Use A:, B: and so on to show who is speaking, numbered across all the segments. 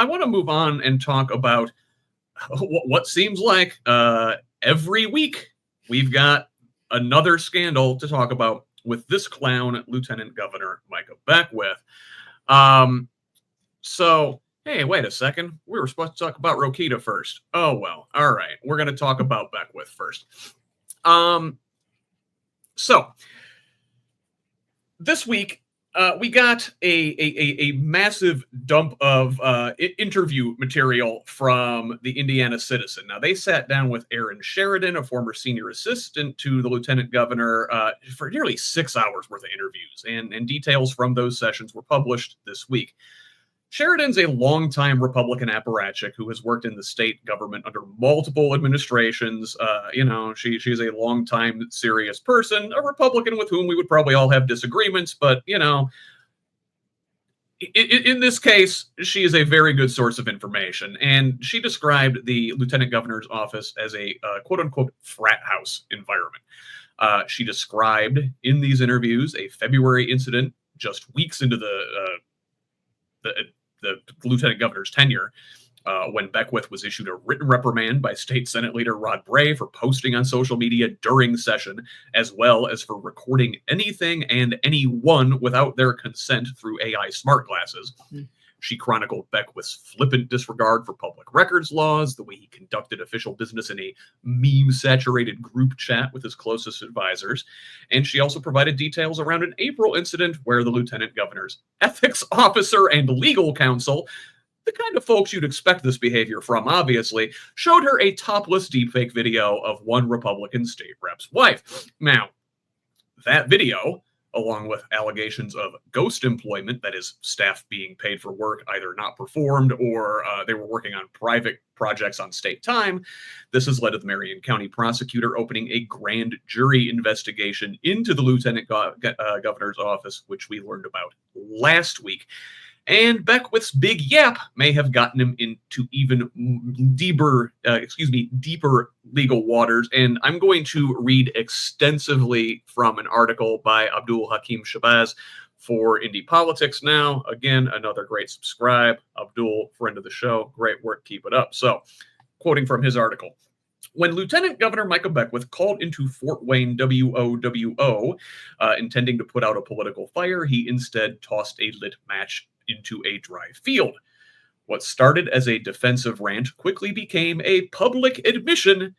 A: I want to move on and talk about what seems like every week we've got another scandal to talk about with this clown, Lieutenant Governor Micah Beckwith. So, hey, wait a second. We were supposed to talk about Rokita first. Oh, well. All right. We're going to talk about Beckwith first. So, this week, we got a massive dump of interview material from the Indiana Citizen. Now, they sat down with Aaron Sheridan, a former senior assistant to the lieutenant governor, for nearly 6 hours worth of interviews, and details from those sessions were published this week. Sheridan's a longtime Republican apparatchik who has worked in the state government under multiple administrations. She's a longtime serious person, a Republican with whom we would probably all have disagreements, but, in this case, she is a very good source of information. And she described the lieutenant governor's office as a quote-unquote frat house environment. She described in these interviews a February incident just weeks into the lieutenant governor's tenure, when Beckwith was issued a written reprimand by State Senate Leader Rod Bray for posting on social media during session, as well as for recording anything and anyone without their consent through AI smart glasses. She chronicled Beckwith's flippant disregard for public records laws, the way he conducted official business in a meme-saturated group chat with his closest advisors, and she also provided details around an April incident where the lieutenant governor's ethics officer and legal counsel, the kind of folks you'd expect this behavior from, obviously, showed her a topless deepfake video of one Republican state rep's wife. Now, that video, along with allegations of ghost employment, that is, staff being paid for work either not performed or they were working on private projects on state time. This has led to the Marion County prosecutor opening a grand jury investigation into the lieutenant governor's office, which we learned about last week. And Beckwith's big yap may have gotten him into even deeper legal waters. And I'm going to read extensively from an article by Abdul Hakim Shabazz for Indie Politics Now. Again, another great subscribe. Abdul, friend of the show. Great work. Keep it up. So, quoting from his article. When Lieutenant Governor Micah Beckwith called into Fort Wayne WOWO, intending to put out a political fire, he instead tossed a lit match into a dry field. What started as a defensive rant quickly became a public admission,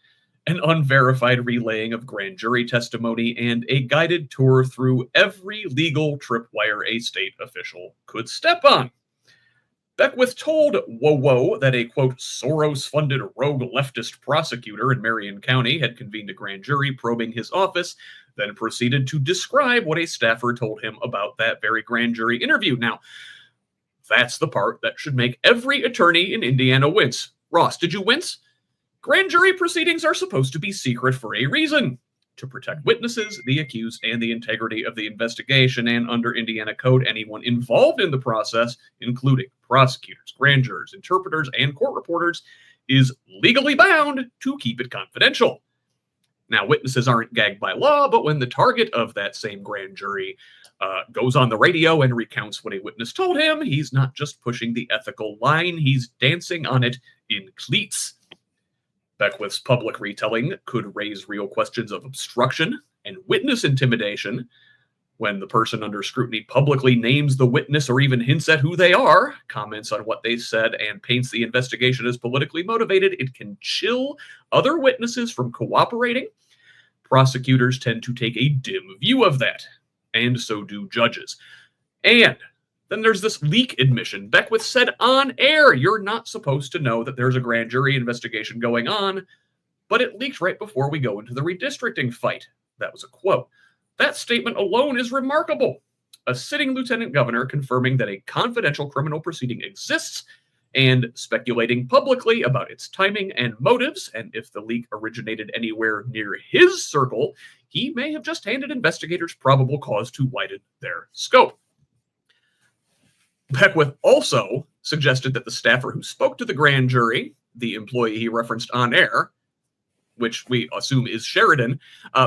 A: an unverified relaying of grand jury testimony, and a guided tour through every legal tripwire a state official could step on. Beckwith told WoWo that a, quote, Soros-funded rogue leftist prosecutor in Marion County had convened a grand jury probing his office, then proceeded to describe what a staffer told him about that very grand jury interview. Now, that's the part that should make every attorney in Indiana wince. Ross, did you wince? Grand jury proceedings are supposed to be secret for a reason. To protect witnesses, the accused, and the integrity of the investigation, and under Indiana code, anyone involved in the process, including prosecutors, grand jurors, interpreters, and court reporters, is legally bound to keep it confidential. Now, witnesses aren't gagged by law, but when the target of that same grand jury goes on the radio and recounts what a witness told him, he's not just pushing the ethical line, he's dancing on it in cleats. Beckwith's public retelling could raise real questions of obstruction and witness intimidation. When the person under scrutiny publicly names the witness or even hints at who they are, comments on what they said, and paints the investigation as politically motivated, it can chill other witnesses from cooperating. Prosecutors tend to take a dim view of that, and so do judges. And then there's this leak admission. Beckwith said on air, you're not supposed to know that there's a grand jury investigation going on, but it leaked right before we go into the redistricting fight. That was a quote. That statement alone is remarkable. A sitting lieutenant governor confirming that a confidential criminal proceeding exists and speculating publicly about its timing and motives, and if the leak originated anywhere near his circle, he may have just handed investigators probable cause to widen their scope. Beckwith also suggested that the staffer who spoke to the grand jury, the employee he referenced on air, which we assume is Sheridan,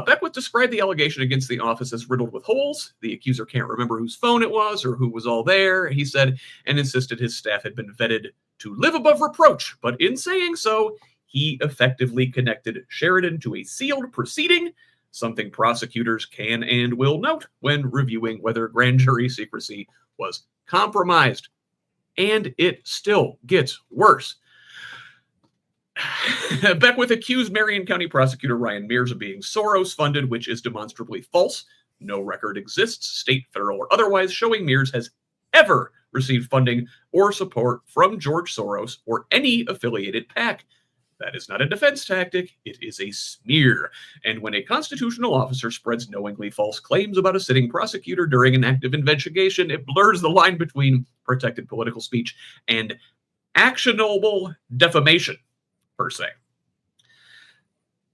A: Beckwith described the allegation against the office as riddled with holes. The accuser can't remember whose phone it was or who was all there, he said, and insisted his staff had been vetted to live above reproach, but in saying so, he effectively connected Sheridan to a sealed proceeding, something prosecutors can and will note when reviewing whether grand jury secrecy was compromised. And it still gets worse. Beckwith accused Marion County prosecutor Ryan Mears of being Soros-funded, which is demonstrably false. No record exists, state, federal, or otherwise, showing Mears has ever received funding or support from George Soros or any affiliated PAC. That is not a defense tactic, it is a smear. And when a constitutional officer spreads knowingly false claims about a sitting prosecutor during an active investigation, it blurs the line between protected political speech and actionable defamation, per se.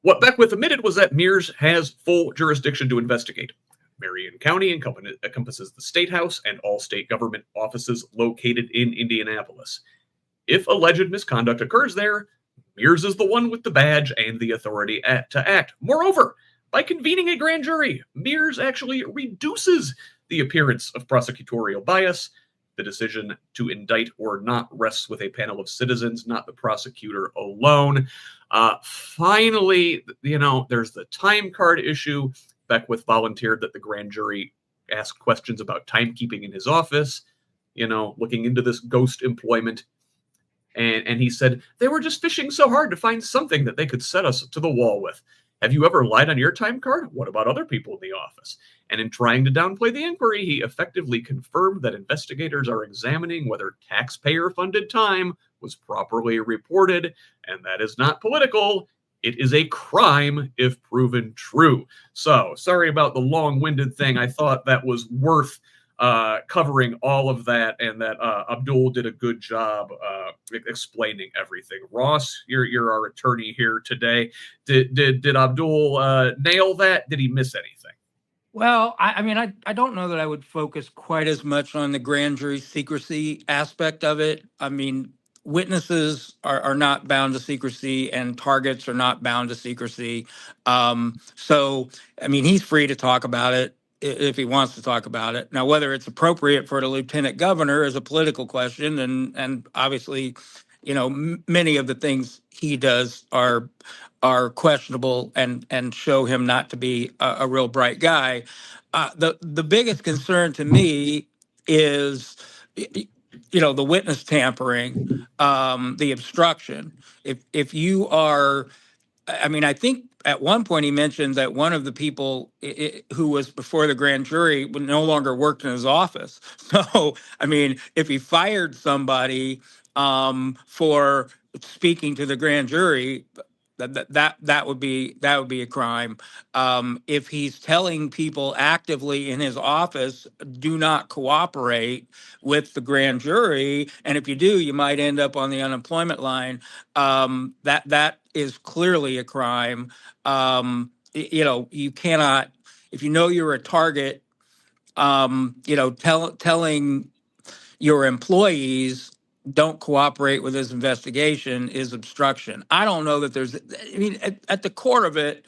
A: What Beckwith admitted was that Mears has full jurisdiction to investigate. Marion County encompasses the State House and all state government offices located in Indianapolis. If alleged misconduct occurs there, Mears is the one with the badge and the authority to act. Moreover, by convening a grand jury, Mears actually reduces the appearance of prosecutorial bias. The decision to indict or not rests with a panel of citizens, not the prosecutor alone. Finally, there's the time card issue. Beckwith volunteered that the grand jury ask questions about timekeeping in his office, looking into this ghost employment. And he said, they were just fishing so hard to find something that they could set us to the wall with. Have you ever lied on your time card? What about other people in the office? And in trying to downplay the inquiry, he effectively confirmed that investigators are examining whether taxpayer-funded time was properly reported, and that is not political. It is a crime if proven true. So, sorry about the long-winded thing. I thought that was worth covering all of that, and that Abdul did a good job explaining everything. Ross, you're our attorney here today. Did Abdul nail that? Did he miss anything?
B: Well, I don't know that I would focus quite as much on the grand jury secrecy aspect of it. I mean, witnesses are not bound to secrecy, and targets are not bound to secrecy. So, he's free to talk about it if he wants to talk about it. Now, whether it's appropriate for the lieutenant governor is a political question, and obviously, many of the things he does are questionable and show him not to be a real bright guy. The biggest concern to me is, the witness tampering, the obstruction. If you are, I think at one point he mentioned that one of the people who was before the grand jury no longer worked in his office. So, if he fired somebody for speaking to the grand jury, that would be a crime. If he's telling people actively in his office, do not cooperate with the grand jury, and if you do, you might end up on the unemployment line. That is clearly a crime. You cannot, if you know you're a target, telling your employees don't cooperate with this investigation is obstruction. I don't know that there's, at the core of it,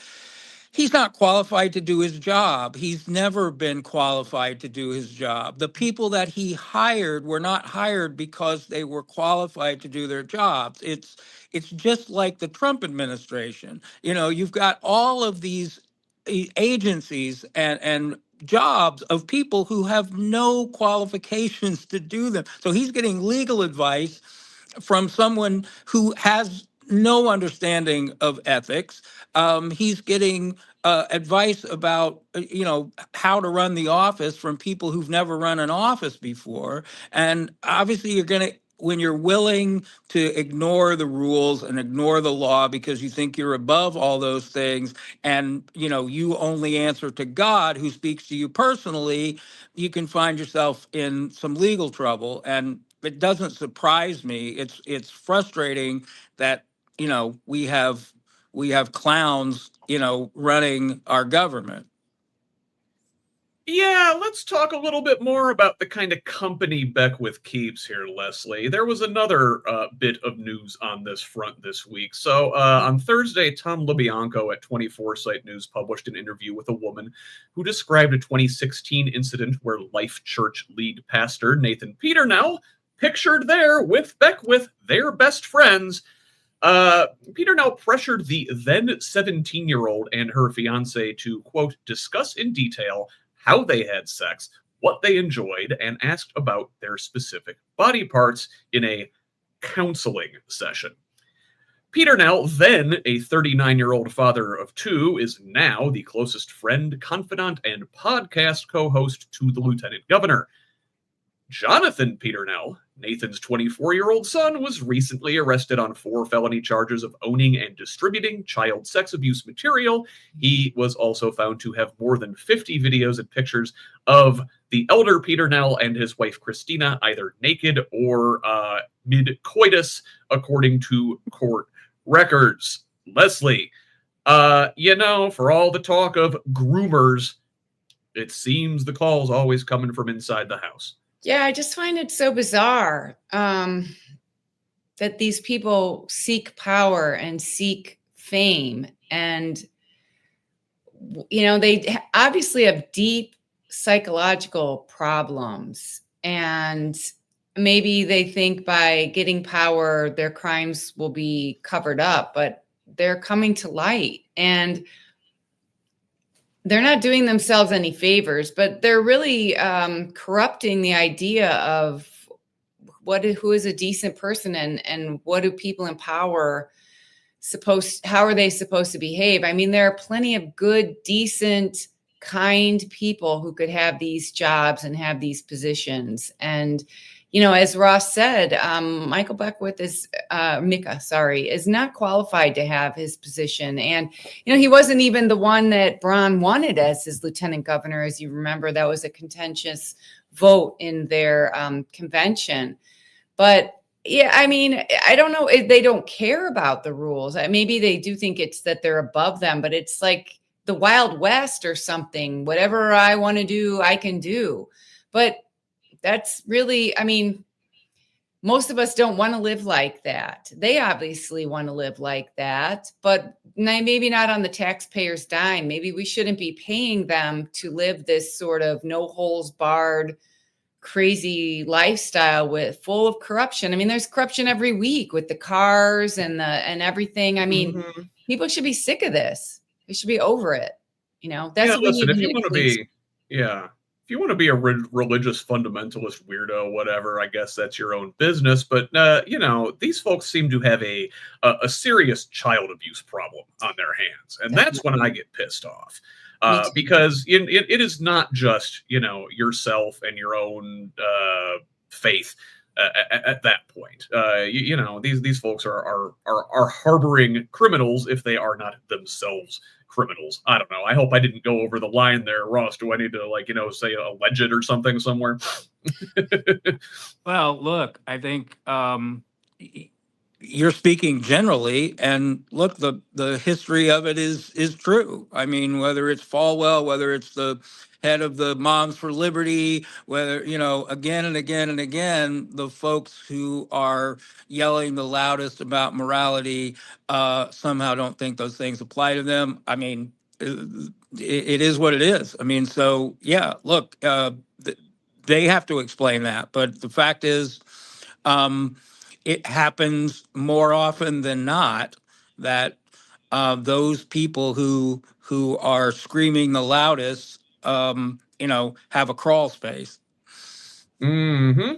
B: he's not qualified to do his job. He's never been qualified to do his job. The people that he hired were not hired because they were qualified to do their jobs. It's just like the Trump administration. You've got all of these agencies and jobs of people who have no qualifications to do them. So he's getting legal advice from someone who has no understanding of ethics. He's getting advice about, how to run the office from people who've never run an office before. And obviously when you're willing to ignore the rules and ignore the law because you think you're above all those things, and you only answer to God who speaks to you personally, you can find yourself in some legal trouble. And it doesn't surprise me. It's frustrating that we have clowns running our government.
A: Yeah, let's talk a little bit more about the kind of company Beckwith keeps here, Leslie. There was another bit of news on this front this week. So on Thursday, Tom LaBianco at 24 Site News published an interview with a woman who described a 2016 incident where Life Church lead pastor Nathan Peternell pictured there with Beckwith, their best friends. Peternell pressured the then 17-year-old and her fiance to, quote, discuss in detail how they had sex, what they enjoyed, and asked about their specific body parts in a counseling session. Peternell, then a 39-year-old father of two, is now the closest friend, confidant, and podcast co-host to the lieutenant governor. Jonathan Peternell, Nathan's 24-year-old son, was recently arrested on 4 felony charges of owning and distributing child sex abuse material. He was also found to have more than 50 videos and pictures of the elder Peternell and his wife Christina, either naked or mid-coitus, according to court records. Leslie, for all the talk of groomers, it seems the call's always coming from inside the house.
C: Yeah, I just find it so bizarre that these people seek power and seek fame. And, they obviously have deep psychological problems. And maybe they think by getting power, their crimes will be covered up, but they're coming to light. And they're not doing themselves any favors, but they're really corrupting the idea of who is a decent person and what do people in power how are they supposed to behave? I mean, there are plenty of good, decent, kind people who could have these jobs and have these positions. And, as Ross said, Michael Beckwith is not qualified to have his position. And, he wasn't even the one that Braun wanted as his lieutenant governor. As you remember, that was a contentious vote in their convention. But yeah, I mean, I don't know if they don't care about the rules. Maybe they do think it's that they're above them, but it's like the Wild West or something. Whatever I want to do, I can do. But that's really, most of us don't want to live like that. They obviously want to live like that, but maybe not on the taxpayer's dime. Maybe we shouldn't be paying them to live this sort of no holes barred, crazy lifestyle full of corruption. I mean, there's corruption every week with the cars and everything. I mean, people should be sick of this. They should be over it. That's what we need.
A: If you want to be a religious fundamentalist weirdo, whatever, I guess that's your own business. But, these folks seem to have a serious child abuse problem on their hands. And that's when I get pissed off. Because it is not just, yourself and your own faith at that point. These folks are harboring criminals if they are not themselves criminals. I don't know. I hope I didn't go over the line there, Ross. Do I need to say alleged or something somewhere?
B: Well, look, I think you're speaking generally, and look, the history of it is true. I mean, whether it's Falwell, whether it's the head of the Moms for Liberty, whether, again and again and again, the folks who are yelling the loudest about morality somehow don't think those things apply to them. I mean, it is what it is. I mean, so yeah, look, they have to explain that. But the fact is, it happens more often than not that those people who are screaming the loudest, have a crawl space.
A: Mm-hmm.